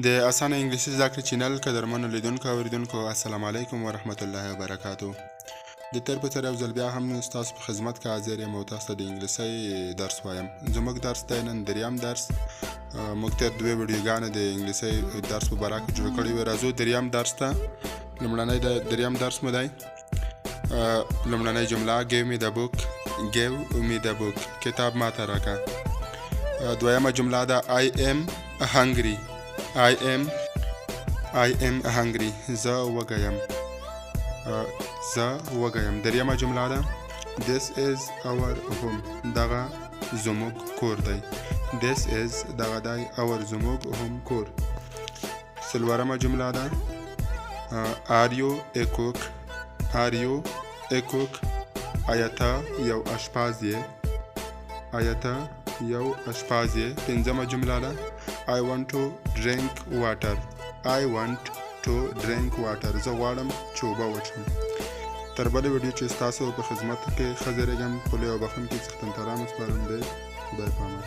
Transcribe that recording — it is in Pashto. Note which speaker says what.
Speaker 1: د اسانه انګلیسي زده کړې چینل قدرمنو لیدونکو او اورېدونکو السلام علیکم ورحمت الله وبرکاتو. د تر په سر یو ځل بیا هم ستاسو په خدمت کې حاضر یم او تاسو ته د انګلیسي درس وایم. زموږ درس دی نن دریم درس. موږ تر دوې ویډیوګانې د انګلیسي درس په باره کې جوړ کړي وې. راځو دریم درس ته. لومړنی د دریم درس مو دی. لومړنۍ جمله give me the book. give me the book. کتاب ما ته راکړه. دویمه جمله ده I am hungry. I am hungry. زه وږی یم. دریمه جمله ده This is our home. دغه زموږ کور دی. This is دغه دی our زموږ home کور. څلورمه جمله ده Are you a cook? Are you a cook? آیا ته یو اشپز یې؟ پنځمه جمله ده I want to drink water. زه غواړم چې اوبه وڅښم. تر بلې ویډیو چې ستاسو په خدمت کې حاضرېږم، خولې او بخښونکي څښتن ترام سپارم دی. خدای پامان.